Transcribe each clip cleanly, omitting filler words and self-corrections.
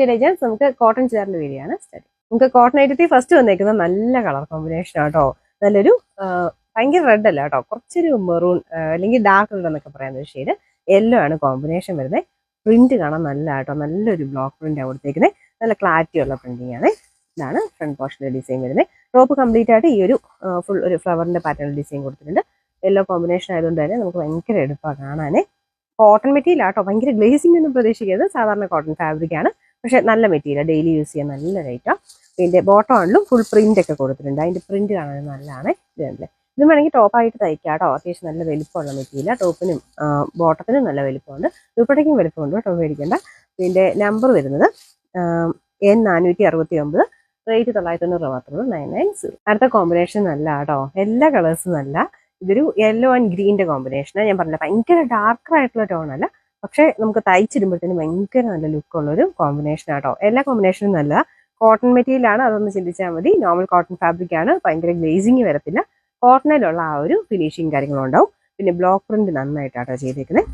ഡിജൈൻസ് നമുക്ക് കോട്ടൺ ചേർന്ന് വരികയാണ് സ്റ്റഡി. നമുക്ക് കോട്ടൺ ഐറ്റത്തിൽ ഫസ്റ്റ് വന്നേക്കുന്നത് നല്ല കളർ കോമ്പിനേഷൻ ആട്ടോ. നല്ലൊരു ഭയങ്കര റെഡ് അല്ല കേട്ടോ, കുറച്ചൊരു മെറൂൺ അല്ലെങ്കിൽ ഡാർക്ക് റെഡ് എന്നൊക്കെ പറയുന്ന ഒരു ഷെയ്ഡ് യെല്ലോ ആണ് കോമ്പിനേഷൻ വരുന്നത്. പ്രിന്റ് കാണാൻ നല്ല കേട്ടോ, നല്ലൊരു ബ്ലോക്ക് പ്രിന്റ് ആണ് കൊടുത്തേക്കുന്നത്. നല്ല ക്ലാരിറ്റി ഉള്ള പ്രിന്റിംഗ് ആണ്. ഇതാണ് ഫ്രണ്ട് പോർഷനിലെ ഡിസൈൻ വരുന്നത്. ടോപ്പ് കംപ്ലീറ്റ് ആയിട്ട് ഈ ഒരു ഫുൾ ഒരു ഫ്ലവറിന്റെ പാറ്റേൺ ഡിസൈൻ കൊടുത്തിട്ടുണ്ട്. യെല്ലോ കോമ്പിനേഷൻ ആയതുകൊണ്ട് തന്നെ നമുക്ക് ഭയങ്കര എടുപ്പാണ് കാണാനേ. കോട്ടൺ മെറ്റീരിയൽ ആട്ടോ, ഭയങ്കര ഗ്ലേസിംഗ് ഒന്നും പ്രതീക്ഷിക്കരുത്. സാധാരണ കോട്ടൺ ഫാബ്രിക് ആണ്, പക്ഷെ നല്ല മെറ്റീരിയൽ, ഡെയിലി യൂസ് ചെയ്യാൻ നല്ല റേറ്റാണ്. ഇതിന്റെ ബോട്ടം ആണെങ്കിലും ഫുൾ പ്രിന്റ് ഒക്കെ കൊടുത്തിട്ടുണ്ട്. അതിന്റെ പ്രിന്റ് കാണാൻ നല്ലതാണ്. ഇതല്ലേ, ഇത് വേണമെങ്കിൽ ടോപ്പായിട്ട് തയ്ക്കാം കേട്ടോ. അത്യാവശ്യം നല്ല വലിപ്പമുള്ള മെറ്റീരിയൽ. ടോപ്പിനും ബോട്ടത്തിനും നല്ല വലിപ്പമുണ്ട്, ദുപ്പട്ടയ്ക്കും വലിപ്പമുണ്ട് കേട്ടോ, മേടിക്കേണ്ട. ഇതിന്റെ നമ്പർ വരുന്നത് N469, റേറ്റ് 990 മാത്രമേ. 990. അടുത്ത കോമ്പിനേഷൻ നല്ല കേട്ടോ, എല്ലാ കളേഴ്സും നല്ല. ഇതൊരു യെല്ലോ ആൻഡ് ഗ്രീനിന്റെ കോമ്പിനേഷനാണ്. ഞാൻ പറഞ്ഞില്ല, ഭയങ്കര ഡാർക്ക് ആയിട്ടുള്ള ടോൺ അല്ല, പക്ഷെ നമുക്ക് തയ്ച്ചിടുമ്പോഴത്തേനും ഭയങ്കര നല്ല ലുക്കുള്ള ഒരു കോമ്പിനേഷൻ ആട്ടോ. എല്ലാ കോമ്പിനേഷനും നല്ല കോട്ടൺ മെറ്റീരിയൽ ആണ്, അതൊന്ന് ചിന്തിച്ചാൽ മതി. നോർമൽ കോട്ടൺ ഫാബ്രിക് ആണ്, ഭയങ്കര ഗ്ലേസിങ് വരത്തില്ല. കോട്ടണിലുള്ള ആ ഒരു ഫിനിഷിങ് കാര്യങ്ങളും ഉണ്ടാവും. പിന്നെ ബ്ലോക്ക് പ്രിന്റ് നന്നായിട്ടാട്ടോ ചെയ്തേക്കുന്നത്.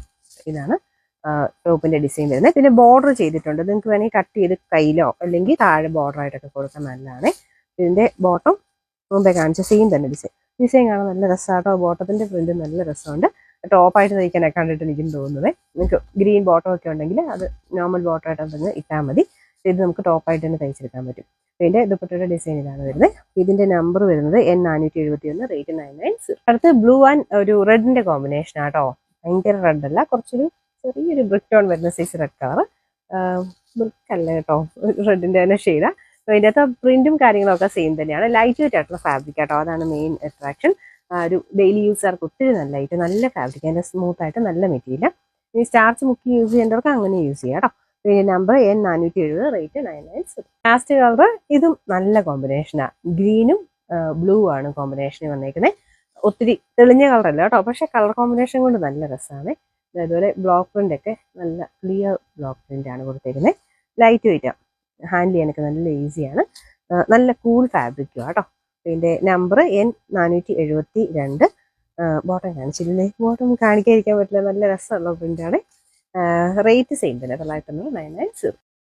ഇതാണ് ടോപ്പിന്റെ ഡിസൈൻ വരുന്നത്. പിന്നെ ബോർഡർ ചെയ്തിട്ടുണ്ട്, നിങ്ങൾക്ക് വേണമെങ്കിൽ കട്ട് ചെയ്ത് കയ്യിലോ അല്ലെങ്കിൽ താഴെ ബോർഡർ ആയിട്ടൊക്കെ കൊടുക്കാൻ നല്ലതാണ്. ഇതിന്റെ ബോട്ടം മുമ്പേ കാണിച്ച സെയിം തന്നെ ഡിസൈൻ കാണാൻ നല്ല രസമാട്ടോ. ബോട്ടത്തിന്റെ പ്രിന്റ് നല്ല രസമുണ്ട്. ടോപ്പായിട്ട് തയ്ക്കാനൊക്കെ കണ്ടിട്ട് എനിക്കും തോന്നുന്നത്. നിങ്ങൾക്ക് ഗ്രീൻ ബോട്ടം ഒക്കെ ഉണ്ടെങ്കിൽ അത് നോർമൽ ബോട്ടം ആയിട്ട് ഇട്ടാൽ മതി. ഇത് നമുക്ക് ടോപ്പായിട്ട് തന്നെ തയ്ച്ചെടുക്കാൻ പറ്റും. ഇതിന്റെ ദുപ്പട്ടയുടെ ഡിസൈൻ ഇതാണ് വരുന്നത്. ഇതിന്റെ നമ്പർ വരുന്നത് N471, റേറ്റ് 990. അടുത്ത് ബ്ലൂ ആൻഡ് ഒരു റെഡിന്റെ കോമ്പിനേഷൻ ആട്ടോ. ഭയങ്കര റെഡ് അല്ല, കുറച്ചൊരു ചെറിയൊരു ബ്രിക്ക് ടോൺ വരുന്ന സൈസ് റെഡ് കളർ. ബ്രിക്ക് അല്ല കേട്ടോ, റെഡിന്റെ തന്നെ ഷെയ്ഡാ. അതിൻ്റെ അകത്ത് പ്രിന്റും കാര്യങ്ങളൊക്കെ സെയിം തന്നെയാണ്. ലൈറ്റ് വെയിറ്റ് ആയിട്ടുള്ള ഫാബ്രിക് ആട്ടോ, അതാണ് മെയിൻ അട്രാക്ഷൻ. ഒരു ഡെയിലി യൂസുകാർക്ക് ഒത്തിരി നല്ല ഫാബ്രിക്, അതിന്റെ സ്മൂത്ത് ആയിട്ട് നല്ല മെറ്റീരിയൽ. ഇനി സ്റ്റാർച്ച് മുക്കി യൂസ് ചെയ്യേണ്ടവർക്ക് അങ്ങനെ യൂസ് ചെയ്യാം കേട്ടോ. പിന്നെ number N470, rate 990. Last colour ഇതും നല്ല കോമ്പിനേഷനാണ്. ഗ്രീനും ബ്ലൂ ആണ് കോമ്പിനേഷന് വന്നേക്കുന്നത്. ഒത്തിരി തെളിഞ്ഞ കളറല്ല കേട്ടോ, പക്ഷെ കളർ കോമ്പിനേഷൻ കൊണ്ട് നല്ല രസമാണ്. അതുപോലെ ബ്ലോക്ക് പ്രിന്റ് ഒക്കെ നല്ല ക്ലിയർ ബ്ലോക്ക് പ്രിന്റ് ആണ് കൊടുത്തേക്കുന്നത്. ലൈറ്റ് വെയിറ്റ് ആണ്, ഹാൻഡിൽ ചെയ്യാനൊക്കെ നല്ല ഈസിയാണ്. നല്ല കൂൾ ഫാബ്രിക്കും കേട്ടോ. ഇതിന്റെ നമ്പർ N472. ബോട്ടം കാണിച്ചില്ലേ, ബോട്ടം കാണിക്കാതിരിക്കാൻ പറ്റില്ല, നല്ല രസമുള്ള പ്രിന്റാണ്. റേറ്റ് സെയിം തന്നെ, 990.